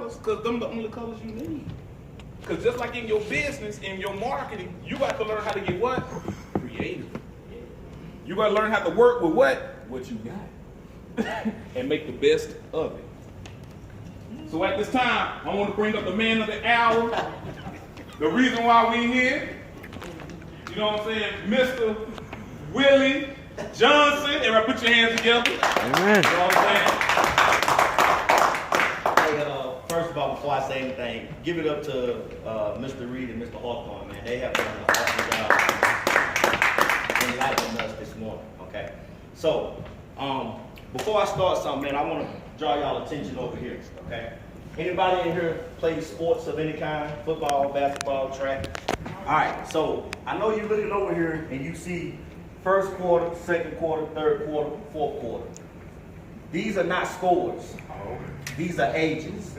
colors because them the only colors you need. Because just like in your business, in your marketing, you got to learn how to get what? Creative. You got to learn how to work with what? What you got. And make the best of it. So at this time, I want to bring up the man of the hour. The reason why we here. You know what I'm saying? Mr. Willie Johnson. Everybody put your hands together. Amen. You know what I'm saying? Hey, first of all, before I say anything, give it up to Mr. Reed and Mr. Hawthorne, man. They have done an awesome job enlightening us this morning, okay? So, before I start something, man, I want to draw y'all attention over here, okay? Anybody in here play sports of any kind? Football, basketball, track? All right, so I know you're looking over here and you see first quarter, second quarter, third quarter, fourth quarter. These are not scores. These are ages,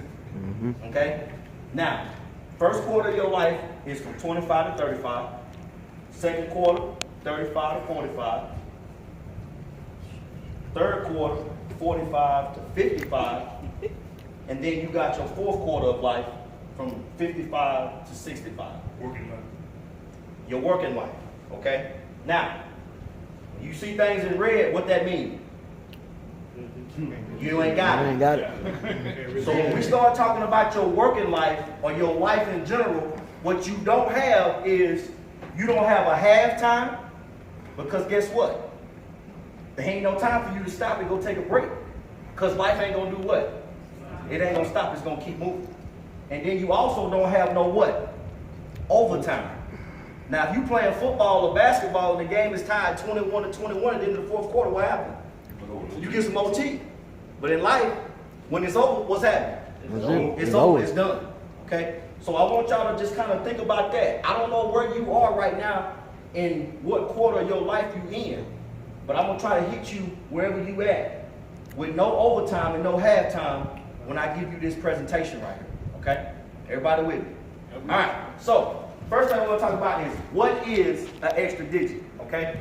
okay? Now, first quarter of your life is from 25 to 35. Second quarter, 35 to 45. Third quarter, 45 to 55. And then you got your fourth quarter of life from 55 to 65. Working life. Your working life, okay? Now, when you see things in red, what that means? You ain't got it. I ain't got it. So when we start talking about your working life or your life in general, what you don't have is you don't have a halftime, because guess what? There ain't no time for you to stop and go take a break, because life ain't gonna do what? It ain't gonna stop, it's gonna keep moving. And then you also don't have no what? Overtime. Now, if you playing football or basketball and the game is tied 21 to 21 at the end of the fourth quarter, what happened? You get some OT. But in life, when it's over, what's happening? It's over, it's done. Okay? So I want y'all to just kind of think about that. I don't know where you are right now and what quarter of your life you in, but I'm gonna try to hit you wherever you at with no overtime and no halftime when I give you this presentation right here. Okay? Everybody with me? All right. So first thing I want to talk about is what is an extra digit, okay?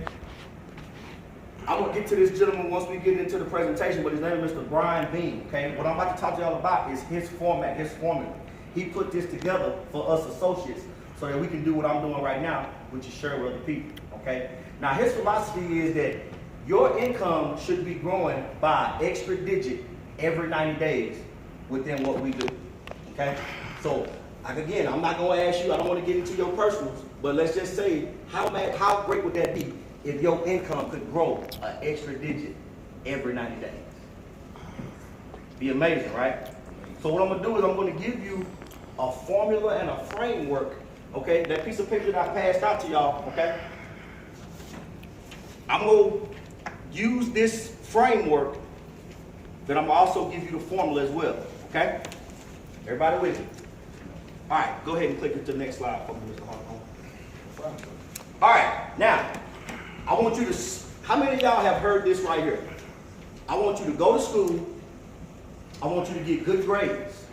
I'm going to get to this gentleman once we get into the presentation, but his name is Mr. Brian Bean, okay? What I'm about to talk to y'all about is his format, his formula. He put this together for us associates so that we can do what I'm doing right now, which is share with other people, okay? Now, his philosophy is that your income should be growing by extra digit every 90 days within what we do, okay? So, again, I'm not going to ask you, I don't want to get into your personals, but let's just say, how great would that be if your income could grow an extra digit every 90 days? Be amazing, right? So what I'm going to do is I'm going to give you a formula and a framework, okay? That piece of paper that I passed out to y'all, okay? I'm going to use this framework, but I'm going to also give you the formula as well, okay? Everybody with me? All right, go ahead and click into the next slide for me, Mr. Hawthorne. All right, now, I want you to, how many of y'all have heard this right here? I want you to go to school. I want you to get good grades.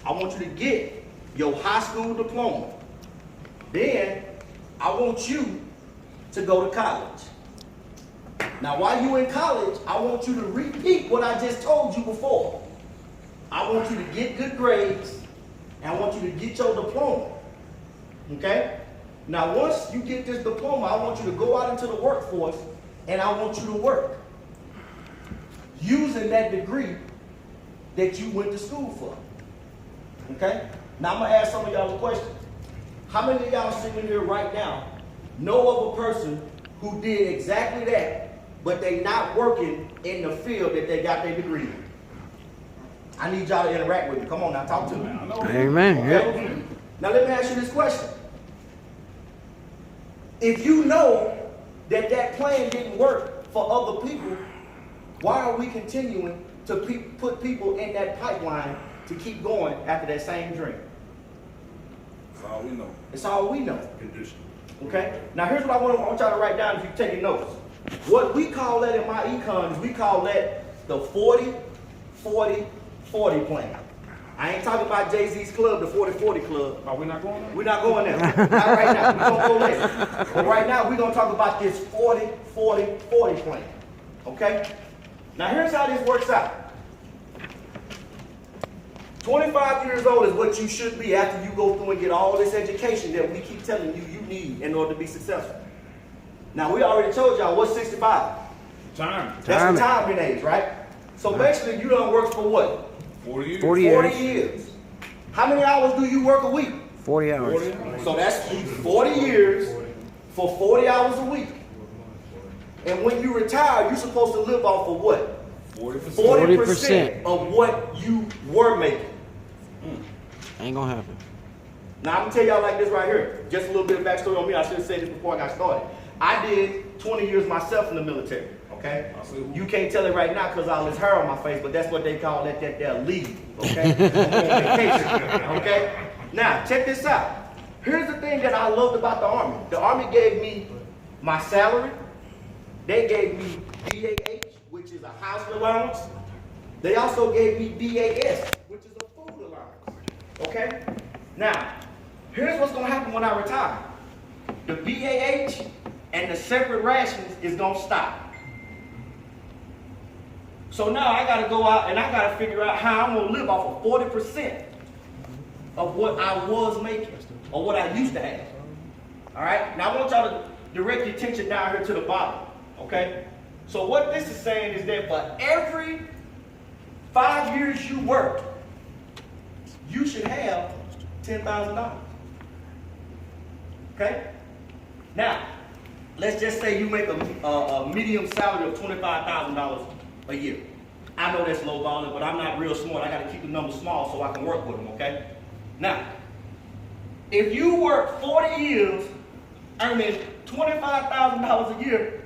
I want you to get your high school diploma. Then, I want you to go to college. Now, while you're in college, I want you to repeat what I just told you before. I want you to get good grades, and I want you to get your diploma, okay? Now, once you get this diploma, I want you to go out into the workforce, and I want you to work using that degree that you went to school for, okay? Now, I'm going to ask some of y'all a question. How many of y'all sitting here right now know of a person who did exactly that, but they not working in the field that they got their degree in? I need y'all to interact with me. Come on now, talk to me. Amen. Okay? Yep. Now let me ask you this question. If you know that that plan didn't work for other people, why are we continuing to put people in that pipeline to keep going after that same dream? That's all we know. It's all we know. Condition. Okay? Now here's what I want y'all to write down if you're taking notes. What we call that in MyEcon is we call that the 40-40-40 plan. I ain't talking about Jay-Z's club, the 40-40 club. Are we not going there? We're not going there. Not right now. We're going to go later. But right now, we're going to talk about this 40-40-40 plan. Okay? Now, here's how this works out. 25 years old is what you should be after you go through and get all this education that we keep telling you you need in order to be successful. Now, we already told y'all what's 65. Time. That's the retirement age, right? So basically, you done worked for what? 40 years. 40 40 years. How many hours do you work a week? 40 hours. 40 hours. So that's 40 years for 40 hours a week. And when you retire, you're supposed to live off of what? 40%. 40% of what you were making. Ain't gonna happen. Now, I'm going to tell y'all like this right here. Just a little bit of backstory on me. I should have said this before I got started. I did 20 years myself in the military, okay? You can't tell it right now because all this hair on my face, but that's what they call that leave, okay? I'm on vacation, okay? Now, check this out. Here's the thing that I loved about the Army. The Army gave me my salary. They gave me BAH, which is a house allowance. They also gave me BAS, which is a food allowance, okay? Now, here's what's going to happen when I retire. The BAH and the separate rations is going to stop. So now I got to go out and I got to figure out how I'm going to live off of 40% of what I was making or what I used to have. All right? Now I want y'all to direct your attention down here to the bottom. Okay? So what this is saying is that for every 5 years you work, you should have $10,000. Okay? Now, let's just say you make a medium salary of $25,000 a year. I know that's low balling, but I'm not real smart. I got to keep the numbers small so I can work with them, okay? Now, if you work 40 years earning $25,000 a year,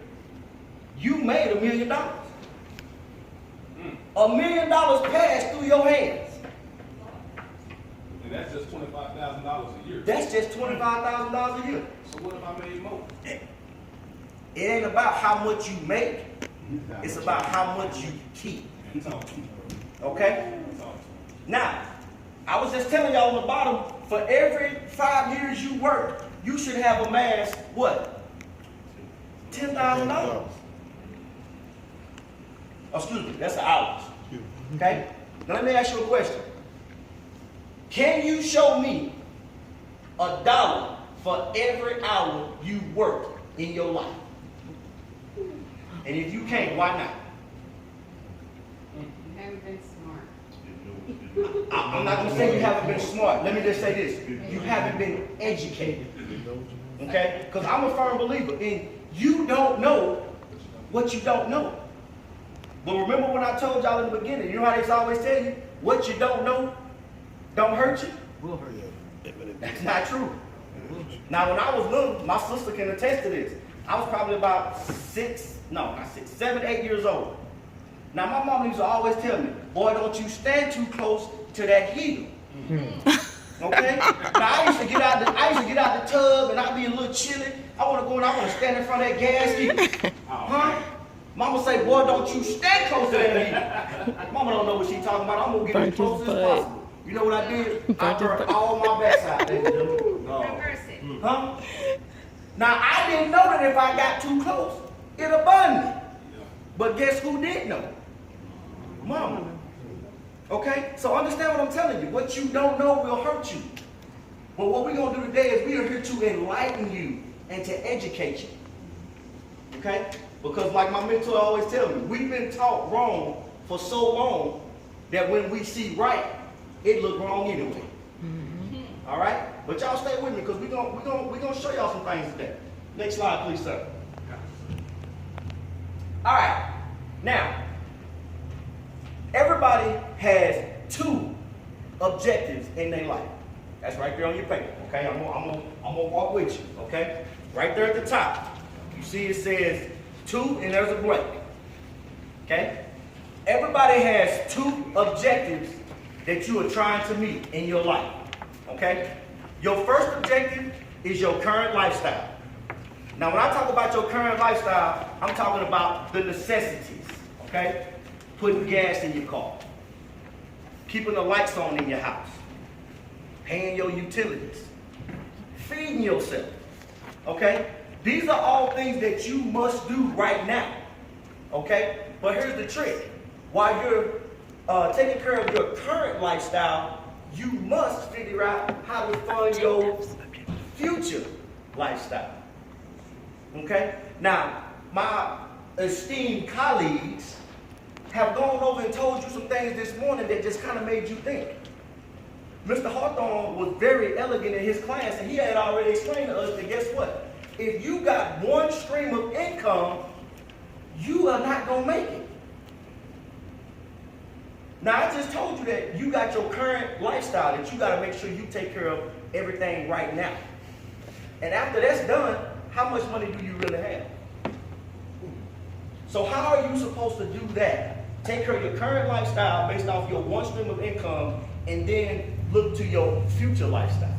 you made $1 million. $1 million passed through your hands. And that's just $25,000 a year. That's just $25,000 a year. So what if I made more? It ain't about how much you make. It's about how much you keep. Okay? Now, I was just telling y'all on the bottom, for every 5 years you work, you should have amassed what? $10,000. Oh, excuse me, that's the hours. Okay? Now let me ask you a question. Can you show me $1 for every hour you work in your life? And if you can't, why not? You haven't been smart. I'm not going to say you haven't been smart. Let me just say this. You haven't been educated. Okay? Because I'm a firm believer in you don't know what you don't know. But remember when I told y'all in the beginning, you know how they always tell you, what you don't know don't hurt you? That's not true. Now, when I was little, my sister can attest to this. I was probably about 7, 8 years old. Now, my mom used to always tell me, boy, don't you stand too close to that heater. Okay? Now, I used to get out the tub and I'd be a little chilly. I want to go and I want to stand in front of that gas heater. Huh? Mama say, boy, don't you stand close to that heater. Mama don't know what she's talking about. I'm going to get as close as possible. You know what I did? I burned all my backside. Reverse it. Huh? Now, I didn't know that if I got too close, it'll burn me. But guess who did know? Mama. Okay? So understand what I'm telling you. What you don't know will hurt you. But what we're going to do today is we are here to enlighten you and to educate you. Okay? Because like my mentor always tells me, we've been taught wrong for so long that when we see right, it look wrong anyway. All right? But y'all stay with me because we're gonna show y'all some things today. Next slide, please, sir. All right. Now, everybody has 2 objectives in their life. That's right there on your paper. Okay? I'm gonna walk with you. Okay? Right there at the top. You see it says 2 and there's a blank. Okay? Everybody has 2 objectives that you are trying to meet in your life. Okay? Your first objective is your current lifestyle. Now, when I talk about your current lifestyle, I'm talking about the necessities. Okay? Putting gas in your car. Keeping the lights on in your house. Paying your utilities. Feeding yourself. Okay? These are all things that you must do right now. Okay? But here's the trick. While you're taking care of your current lifestyle, you must figure out how to fund your future lifestyle. Okay? Now, my esteemed colleagues have gone over and told you some things this morning that just kind of made you think. Mr. Hawthorne was very elegant in his class, and he had already explained to us that guess what? If you got one stream of income, you are not going to make it. Now, I just told you that you got your current lifestyle, that you got to make sure you take care of everything right now. And after that's done, how much money do you really have? So how are you supposed to do that? Take care of your current lifestyle based off your one stream of income and then look to your future lifestyle.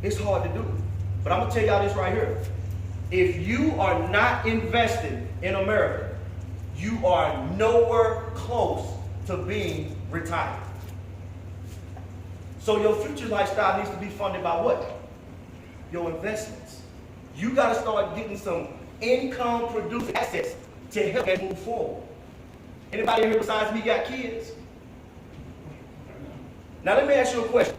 It's hard to do. But I'm going to tell y'all this right here. If you are not invested in America, you are nowhere close to being retired. So your future lifestyle needs to be funded by what? Your investments. You got to start getting some income producing assets to help you move forward. Anybody here besides me got kids? Now let me ask you a question.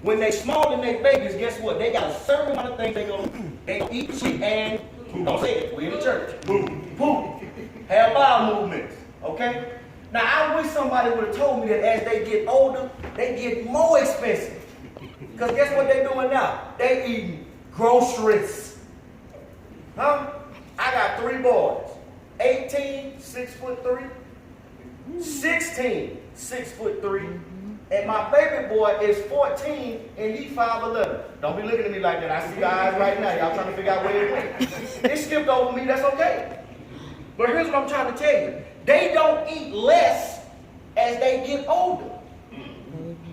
When they small and they babies, guess what? They got a certain amount of things they gonna eat, sleep, and don't say it. We in the church. Poop. Have bowel movements. Okay? Now I wish somebody would have told me that as they get older, they get more expensive. Because guess what they doing now? They eating groceries. Huh? I got 3 boys. 18, 6'3", 16, 6'3", and my baby boy is 14 and he 5'11". Don't be looking at me like that. I see your eyes right now. Y'all trying to figure out where it went. It skipped over me. That's okay. But here's what I'm trying to tell you. They don't eat less as they get older.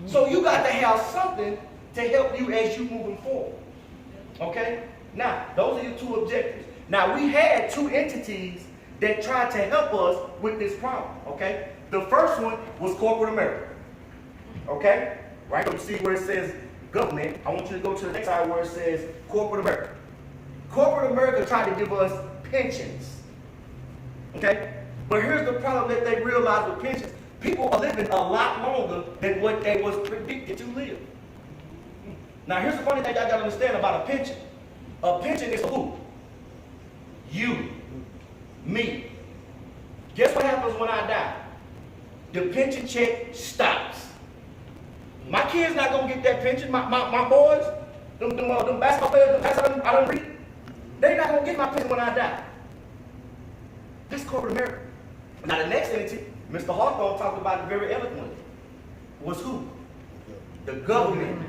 So you got to have something to help you as you moving forward. Okay? Now, those are your 2 objectives. Now, we had 2 entities that tried to help us with this problem, okay? The first one was corporate America, okay? Right, you see where it says government. I want you to go to the next side where it says corporate America. Corporate America tried to give us pensions, okay? But here's the problem that they realized with pensions. People are living a lot longer than what they was predicted to live. Now, here's the funny thing y'all got to understand about a pension. A pension is who? You. Me. Guess what happens when I die? The pension check stops. My kids not gonna get that pension. My boys, them basketball players, I don't read. They not gonna get my pension when I die. That's corporate America. Now the next entity, Mr. Hawthorne talked about it very eloquently, was who? The government.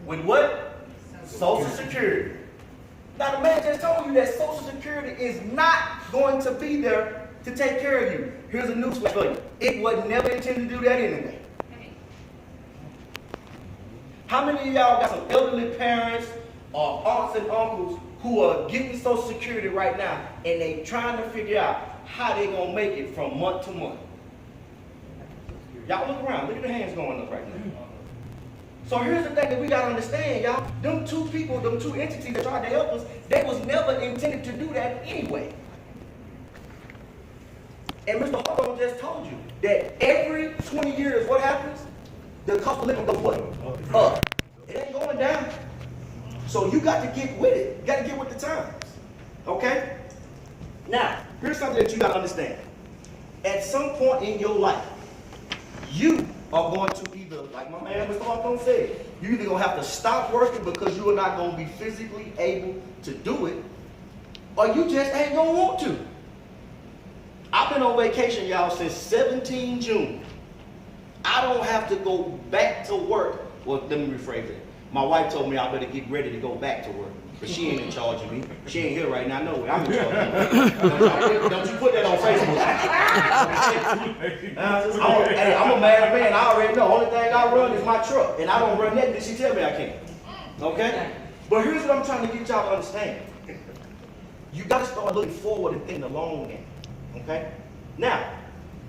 With what? Social Security. Now the man just told you that Social Security is not going to be there to take care of you. Here's a news for you. It was never intended to do that anyway. How many of y'all got some elderly parents or aunts and uncles who are getting Social Security right now and they trying to figure out how they gonna make it from month to month? Y'all look around. Look at the hands going up right now. So here's the thing that we got to understand, y'all. Them 2 people, them 2 entities that tried to help us, they was never intended to do that anyway. And Mr. Hawthorne just told you that every 20 years, what happens? The cost of living goes what? Up. It ain't going down. So you got to get with it. You got to get with the times. Okay? Now, here's something that you got to understand. At some point in your life, you are going to either, like my man Mr. Hawthorne said, you either going to have to stop working because you are not going to be physically able to do it, or you just ain't going to want to. I've been on vacation, y'all, since 17 June. I don't have to go back to work. Well, let me rephrase it. My wife told me I better get ready to go back to work. But she ain't in charge of me. She ain't here right now. No way. I'm in charge of me. Don't you put that on Facebook. Hey, I'm a mad man. I already know. Only thing I run is my truck. And I don't run that until she tell me I can't. Okay? But here's what I'm trying to get y'all to understand. You got to start looking forward and thinking the long game. Okay? Now,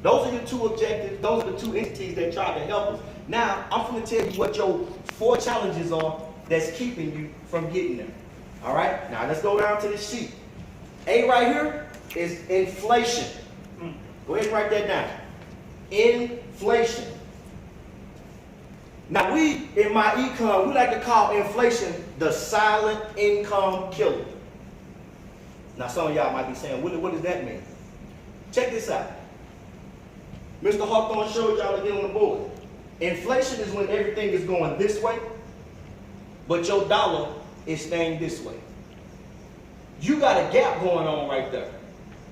those are your 2 objectives. Those are the 2 entities that try to help us. Now, I'm going to tell you what your 4 challenges are that's keeping you from getting there. All right? Now, let's go down to this sheet. A right here is inflation. Go ahead and write that down. Inflation. Now we, in MyEcon, we like to call inflation the silent income killer. Now some of y'all might be saying, Willie, what does that mean? Check this out. Mr. Hawthorne showed y'all again on the board. Inflation is when everything is going this way, but your dollar is staying this way. You got a gap going on right there.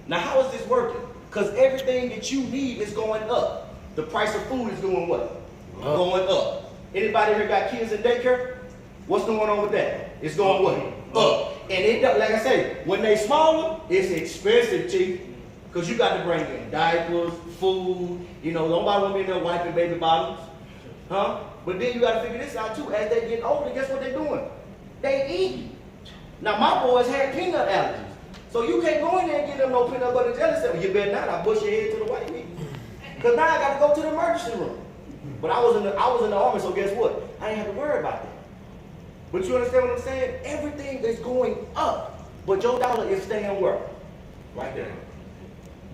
Now how is this working? Because everything that you need is going up. The price of food is doing what? Going up. Anybody here got kids in daycare? What's going on with that? It's going what? Up. And it, like I say, when they smaller, it's expensive, chief. Because you got to bring in diapers, food, nobody want to be in there wiping baby bottles. Huh? But then you got to figure this out too. As they get older, guess what they're doing? They eat. Now my boys had peanut allergies. So you can't go in there and get them no peanut butter jelly sandwich. You better not. I bush your head to the white meat. Because now I got to go to the emergency room. But I was in the army, so guess what? I didn't have to worry about that. But you understand what I'm saying? Everything is going up, but your dollar is staying where? Right there.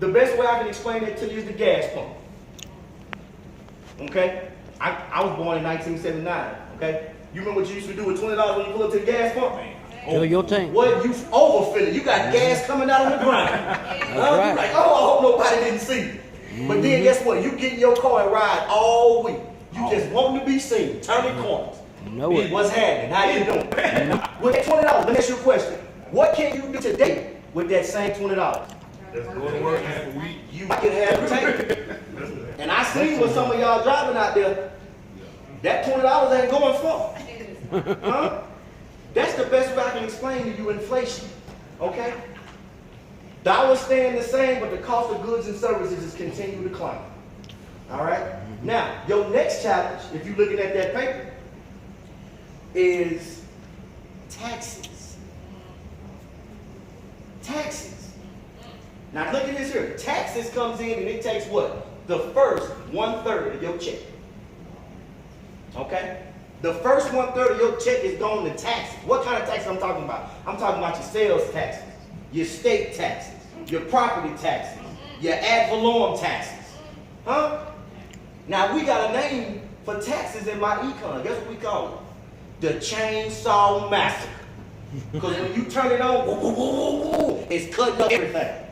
The best way I can explain it to you is the gas pump. Okay? I was born in 1979. Okay? You remember what you used to do with $20 when you pull up to the gas pump? Fill your tank. What you overfilling? You got gas coming out on the ground. right. You like, oh, I hope nobody didn't see you. But then guess what? You get in your car and ride all week. You just want to be seen, turning corners. Know it. What's happening? How you doing? With that $20, let me ask you a question. What can you do today with that same $20? Let's go to work half a week. You can have a tank. And I seen what some of y'all driving out there. That $20 ain't going far. Huh? That's the best way I can explain to you inflation. Okay? Dollars staying the same, but the cost of goods and services is continuing to climb. All right? Now, your next challenge, if you're looking at that paper, is taxes. Taxes. Now look at this here. Taxes comes in and it takes what? The first 1/3 of your check. Okay? The first 1/3 of your check is going to taxes. What kind of taxes I'm talking about? I'm talking about your sales taxes, your state taxes, your property taxes, your ad valorem taxes. Huh? Now we got a name for taxes in MyEcon. Guess what we call it? The Chainsaw Massacre. Because when you turn it on, it's cutting up everything.